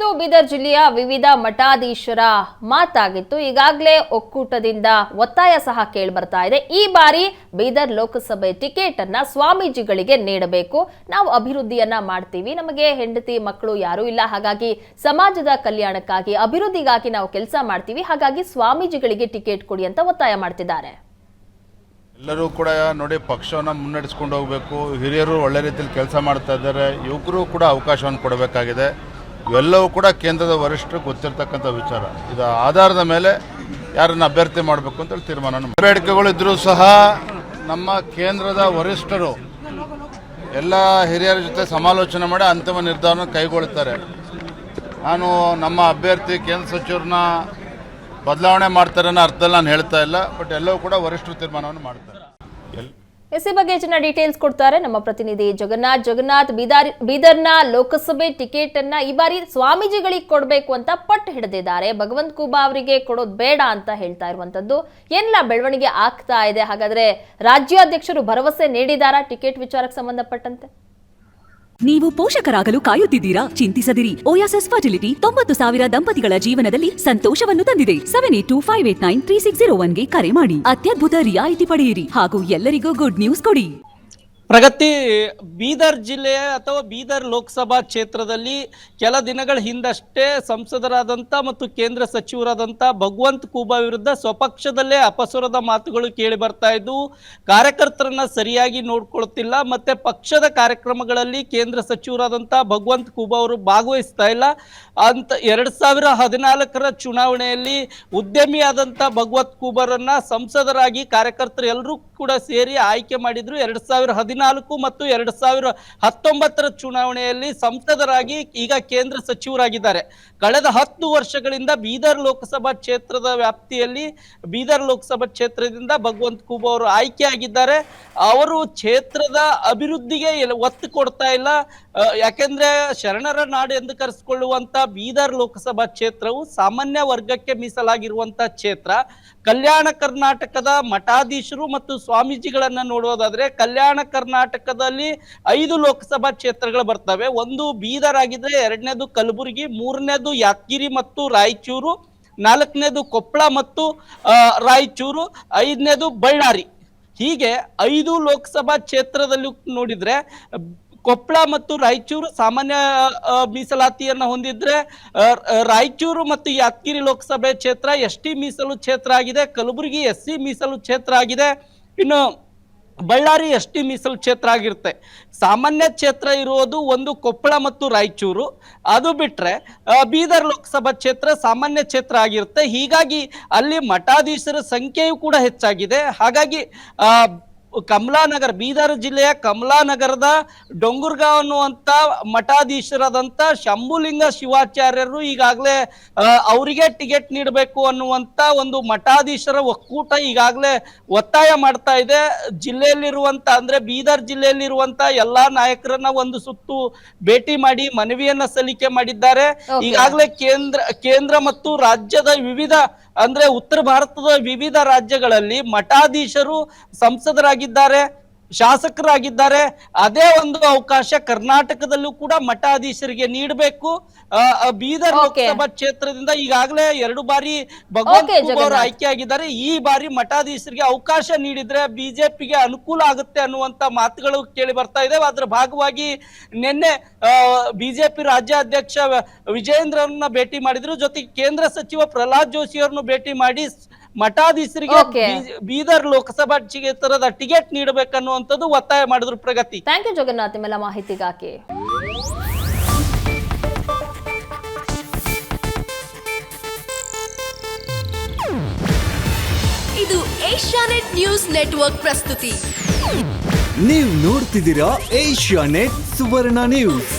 ಇದು ಬೀದರ್ ಜಿಲ್ಲೆಯ ವಿವಿಧ ಮಠಾಧೀಶರ ಮಾತಾಗಿತ್ತು. ಈಗಾಗಲೇ ಒಕ್ಕೂಟದಿಂದ ಒತ್ತಾಯ ಸಹ ಕೇಳಿಬರ್ತಾ ಇದೆ. ಈ ಬಾರಿ ಬೀದರ್ ಲೋಕಸಭೆ ಟಿಕೆಟ್ ಅನ್ನ ಸ್ವಾಮೀಜಿಗಳಿಗೆ ನೀಡಬೇಕು. ನಾವು ಅಭಿವೃದ್ಧಿಯನ್ನ ಮಾಡ್ತೀವಿ, ನಮಗೆ ಹೆಂಡತಿ ಮಕ್ಕಳು ಯಾರೂ ಇಲ್ಲ, ಹಾಗಾಗಿ ಸಮಾಜದ ಕಲ್ಯಾಣಕ್ಕಾಗಿ ಅಭಿವೃದ್ಧಿಗಾಗಿ ನಾವು ಕೆಲಸ ಮಾಡ್ತೀವಿ, ಹಾಗಾಗಿ ಸ್ವಾಮೀಜಿಗಳಿಗೆ ಟಿಕೆಟ್ ಕೊಡಿ ಅಂತ ಒತ್ತಾಯ ಮಾಡ್ತಿದ್ದಾರೆ. ಎಲ್ಲರೂ ಕೂಡ ನೋಡಿ ಪಕ್ಷವನ್ನು ಮುನ್ನಡೆಸ್ಕೊಂಡು ಹೋಗಬೇಕು. ಹಿರಿಯರು ಒಳ್ಳೆ ರೀತಿಯಲ್ಲಿ ಕೆಲಸ ಮಾಡ್ತಾ ಇದ್ದಾರೆ, ಯುವಕರು ಕೂಡ ಅವಕಾಶವನ್ನು ಕೊಡಬೇಕಾಗಿದೆ. ಇವೆಲ್ಲವೂ ಕೂಡ ಕೇಂದ್ರದ ವರಿಷ್ಠರು ಗೊತ್ತಿರತಕ್ಕಂಥ ವಿಚಾರ. ಇದರ ಆಧಾರದ ಮೇಲೆ ಯಾರನ್ನು ಅಭ್ಯರ್ಥಿ ಮಾಡಬೇಕು ಅಂತೇಳಿ ತೀರ್ಮಾನ. ಬೇಡಿಕೆಗಳು ಇದ್ದರೂ ಸಹ ನಮ್ಮ ಕೇಂದ್ರದ ವರಿಷ್ಠರು ಎಲ್ಲ ಹಿರಿಯರ ಜೊತೆ ಸಮಾಲೋಚನೆ ಮಾಡಿ ಅಂತಿಮ ನಿರ್ಧಾರವನ್ನು ಕೈಗೊಳ್ಳುತ್ತಾರೆ. ನಾನು ನಮ್ಮ ಅಭ್ಯರ್ಥಿ ಕೇಂದ್ರ ಸಚಿವರನ್ನ ಬದಲಾವಣೆ ಮಾಡ್ತಾರೆ ಅನ್ನೋ ಅರ್ಥದಲ್ಲಿ ನಾನು ಹೇಳ್ತಾ ಇಲ್ಲ, ಬಟ್ ಎಲ್ಲವೂ ಕೂಡ ವರಿಷ್ಠರು ತೀರ್ಮಾನವನ್ನು ಮಾಡ್ತಾರೆ. ಈ ಬಗ್ಗೆ ಹೆಚ್ಚಿನ ಡೀಟೇಲ್ಸ್ ಕೊಡ್ತಾರೆ ನಮ್ಮ ಪ್ರತಿನಿಧಿ ಜಗನ್ನಾಥ್. ಬೀದರ್ನ ಲೋಕಸಭೆ ಟಿಕೆಟ್ ಅನ್ನ ಈ ಬಾರಿ ಸ್ವಾಮೀಜಿಗಳಿಗೆ ಕೊಡಬೇಕು ಅಂತ ಪಟ್ಟು ಹಿಡಿದಿದ್ದಾರೆ. ಭಗವಂತ ಖೂಬಾ ಅವರಿಗೆ ಕೊಡೋದು ಬೇಡ ಅಂತ ಹೇಳ್ತಾ ಇರುವಂತದ್ದು. ಏನೆಲ್ಲ ಬೆಳವಣಿಗೆ ಆಗ್ತಾ ಇದೆ? ಹಾಗಾದ್ರೆ ರಾಜ್ಯಾಧ್ಯಕ್ಷರು ಭರವಸೆ ನೀಡಿದಾರಾ ಟಿಕೆಟ್ ವಿಚಾರಕ್ಕೆ ಸಂಬಂಧಪಟ್ಟಂತೆ? ನೀವು ಪೋಷಕರಾಗಲು ಕಾಯುತ್ತಿದ್ದೀರಾ? ಚಿಂತಿಸದಿರಿ. ಓಯಾಸಿಸ್ ಫರ್ಟಿಲಿಟಿ 90,000 ದಂಪತಿಗಳ ಜೀವನದಲ್ಲಿ ಸಂತೋಷವನ್ನು ತಂದಿದೆ. 7825893601ಗೆ ಕರೆ ಮಾಡಿ. ಅತ್ಯದ್ಭುತ ರಿಯಾಯಿತಿ ಪಡೆಯಿರಿ ಹಾಗೂ ಎಲ್ಲರಿಗೂ ಗುಡ್ ನ್ಯೂಸ್ ಕೊಡಿ. ಪ್ರಗತಿ ಬೀದರ್ ಜಿಲ್ಲೆಯ ಅಥವಾ ಬೀದರ್ ಲೋಕಸಭಾ ಕ್ಷೇತ್ರದಲ್ಲಿ ಕೆಲ ದಿನಗಳ ಹಿಂದಷ್ಟೇ ಸಂಸದರಾದಂಥ ಮತ್ತು ಕೇಂದ್ರ ಸಚಿವರಾದಂಥ ಭಗವಂತ ಖೂಬಾ ವಿರುದ್ಧ ಸ್ವಪಕ್ಷದಲ್ಲೇ ಅಪಸ್ವರದ ಮಾತುಗಳು ಕೇಳಿ ಬರ್ತಾ ಇದ್ದವು. ಕಾರ್ಯಕರ್ತರನ್ನ ಸರಿಯಾಗಿ ನೋಡ್ಕೊಳ್ತಿಲ್ಲ, ಮತ್ತೆ ಪಕ್ಷದ ಕಾರ್ಯಕ್ರಮಗಳಲ್ಲಿ ಕೇಂದ್ರ ಸಚಿವರಾದಂಥ ಭಗವಂತ ಖೂಬಾ ಅವರು ಭಾಗವಹಿಸ್ತಾ ಇಲ್ಲ ಅಂತ 2014ರ ಚುನಾವಣೆಯಲ್ಲಿ ಉದ್ಯಮಿಯಾದಂಥ ಭಗವಂತ ಖೂಬಾರನ್ನ ಸಂಸದರಾಗಿ ಕಾರ್ಯಕರ್ತರು ಎಲ್ಲರೂ ಕೂಡ ಸೇರಿ ಆಯ್ಕೆ ಮಾಡಿದ್ರು. 2014 ಮತ್ತು 2019ರ ಚುನಾವಣೆಯಲ್ಲಿ ಸಂಸದರಾಗಿ ಈಗ ಕೇಂದ್ರ ಸಚಿವರಾಗಿದ್ದಾರೆ. ಕಳೆದ 10 ವರ್ಷಗಳಿಂದ ಬೀದರ್ ಲೋಕಸಭಾ ಕ್ಷೇತ್ರದ ವ್ಯಾಪ್ತಿಯಲ್ಲಿ ಬೀದರ್ ಲೋಕಸಭಾ ಕ್ಷೇತ್ರದಿಂದ ಭಗವಂತ ಖೂಬಾ ಅವರು ಆಯ್ಕೆಯಾಗಿದ್ದಾರೆ. ಅವರು ಕ್ಷೇತ್ರದ ಅಭಿವೃದ್ಧಿಗೆ ಒತ್ತು ಕೊಡ್ತಾ ಇಲ್ಲ. ಯಾಕೆಂದ್ರೆ ಶರಣರ ನಾಡು ಎಂದು ಕರೆಸಿಕೊಳ್ಳುವಂತ ಬೀದರ್ ಲೋಕಸಭಾ ಕ್ಷೇತ್ರವು ಸಾಮಾನ್ಯ ವರ್ಗಕ್ಕೆ ಮೀಸಲಾಗಿರುವಂತ ಕ್ಷೇತ್ರ. ಕಲ್ಯಾಣ ಕರ್ನಾಟಕದ ಮಠಾಧೀಶರು ಮತ್ತು ಸ್ವಾಮೀಜಿಗಳನ್ನ ನೋಡೋದಾದ್ರೆ ಕಲ್ಯಾಣ ಕರ್ನಾಟಕದಲ್ಲಿ 5 ಲೋಕಸಭಾ ಕ್ಷೇತ್ರಗಳು ಬರ್ತವೆ. ಒಂದು ಬೀದರ್ ಆಗಿದ್ರೆ, ಎರಡನೇದು ಕಲಬುರಗಿ, ಮೂರನೇದು ಯಾದಗಿರಿ ಮತ್ತು ರಾಯಚೂರು, ನಾಲ್ಕನೇದು ಕೊಪ್ಪಳ ಮತ್ತು ರಾಯಚೂರು, 5ನೇದು ಬಳ್ಳಾರಿ. ಹೀಗೆ 5 ಲೋಕಸಭಾ ಕ್ಷೇತ್ರದಲ್ಲಿ ನೋಡಿದ್ರೆ ಕೊಪ್ಪಳ ಮತ್ತು ರಾಯಚೂರು ಸಾಮಾನ್ಯ ಮೀಸಲಾತಿಯನ್ನು ಹೊಂದಿದ್ರೆ, ರಾಯಚೂರು ಮತ್ತು ಯಾದಗಿರಿ ಲೋಕಸಭೆ ಕ್ಷೇತ್ರ ST ಮೀಸಲು ಕ್ಷೇತ್ರ ಆಗಿದೆ. ಕಲಬುರಗಿ SC ಮೀಸಲು ಕ್ಷೇತ್ರ ಆಗಿದೆ. ಇನ್ನು ಬಳ್ಳಾರಿ ST ಮೀಸಲು ಕ್ಷೇತ್ರ ಆಗಿರುತ್ತೆ. ಸಾಮಾನ್ಯ ಕ್ಷೇತ್ರ ಇರುವುದು ಒಂದು ಕೊಪ್ಪಳ ಮತ್ತು ರಾಯಚೂರು. ಅದು ಬಿಟ್ರೆ ಬೀದರ್ ಲೋಕಸಭಾ ಕ್ಷೇತ್ರ ಸಾಮಾನ್ಯ ಕ್ಷೇತ್ರ ಆಗಿರುತ್ತೆ. ಹೀಗಾಗಿ ಅಲ್ಲಿ ಮಠಾಧೀಶರ ಸಂಖ್ಯೆಯೂ ಕೂಡ ಹೆಚ್ಚಾಗಿದೆ. ಹಾಗಾಗಿ ಕಮಲಾನಗರ, ಬೀದರ್ ಜಿಲ್ಲೆಯ ಕಮಲಾನಗರದ ಡೊಂಗುರ್ಗಾಂವ್ ಅನ್ನುವಂಥ ಮಠಾಧೀಶರಾದಂಥ ಶಂಭುಲಿಂಗ ಶಿವಾಚಾರ್ಯರು ಈಗಾಗಲೇ ಅವರಿಗೆ ಟಿಕೆಟ್ ನೀಡಬೇಕು ಅನ್ನುವಂಥ ಒಂದು ಮಠಾಧೀಶರ ಒಕ್ಕೂಟ ಈಗಾಗಲೇ ಒತ್ತಾಯ ಮಾಡ್ತಾ ಇದೆ. ಜಿಲ್ಲೆಯಲ್ಲಿರುವಂಥ ಅಂದ್ರೆ ಬೀದರ್ ಜಿಲ್ಲೆಯಲ್ಲಿರುವಂಥ ಎಲ್ಲಾ ನಾಯಕರನ್ನ ಒಂದು ಸುತ್ತು ಭೇಟಿ ಮಾಡಿ ಮನವಿಯನ್ನ ಸಲ್ಲಿಕೆ ಮಾಡಿದ್ದಾರೆ. ಈಗಾಗಲೇ ಕೇಂದ್ರ ಮತ್ತು ರಾಜ್ಯದ ವಿವಿಧ ಅಂದ್ರೆ ಉತ್ತರ ಭಾರತದ ವಿವಿಧ ರಾಜ್ಯಗಳಲ್ಲಿ ಮಠಾಧೀಶರು ಸಂಸದರಾಗಿದ್ದಾರೆ, ಶಾಸಕರಾಗಿದ್ದಾರೆ. ಅದೇ ಒಂದು ಅವಕಾಶ ಕರ್ನಾಟಕದಲ್ಲೂ ಕೂಡ ಮಠಾಧೀಶರಿಗೆ ನೀಡಬೇಕು. ಬೀದರ್ ಲೋಕಸಭಾ ಕ್ಷೇತ್ರದಿಂದ ಈಗಾಗಲೇ 2 ಬಾರಿ ಭಗವಂತ ಖೂಬಾ ಅವರು ಆಯ್ಕೆಯಾಗಿದ್ದಾರೆ. ಈ ಬಾರಿ ಮಠಾಧೀಶರಿಗೆ ಅವಕಾಶ ನೀಡಿದ್ರೆ ಬಿಜೆಪಿಗೆ ಅನುಕೂಲ ಆಗುತ್ತೆ ಅನ್ನುವಂತ ಮಾತುಗಳು ಕೇಳಿ ಬರ್ತಾ ಇದೆ. ಅದರ ಭಾಗವಾಗಿ ನಿನ್ನೆ ಬಿಜೆಪಿ ರಾಜ್ಯಾಧ್ಯಕ್ಷ ವಿಜಯೇಂದ್ರರನ್ನ ಭೇಟಿ ಮಾಡಿದ್ರು. ಜೊತೆಗೆ ಕೇಂದ್ರ ಸಚಿವ ಪ್ರಹ್ಲಾದ್ ಜೋಶಿ ಅವರನ್ನು ಭೇಟಿ ಮಾಡಿ ಮಠಾಧೀಶರಿಗೆ ಬೀದರ್ ಲೋಕಸಭಾ ಕ್ಷೇತ್ರದ ಟಿಕೆಟ್ ನೀಡಬೇಕನ್ನುವಂಥದ್ದು ಒತ್ತಾಯ ಮಾಡಿದ್ರು. ಪ್ರಗತಿ. ಥ್ಯಾಂಕ್ ಯು ಜಗನ್ನಾಥ್ ನಿಮ್ಮೆಲ್ಲ ಮಾಹಿತಿಗಾಗಿ. ಇದು ಏಷ್ಯಾನೆಟ್ ನ್ಯೂಸ್ ನೆಟ್ವರ್ಕ್ ಪ್ರಸ್ತುತಿ. ನೀವು ನೋಡ್ತಿದ್ದೀರಾ ಏಷ್ಯಾನೆಟ್ ಸುವರ್ಣ ನ್ಯೂಸ್.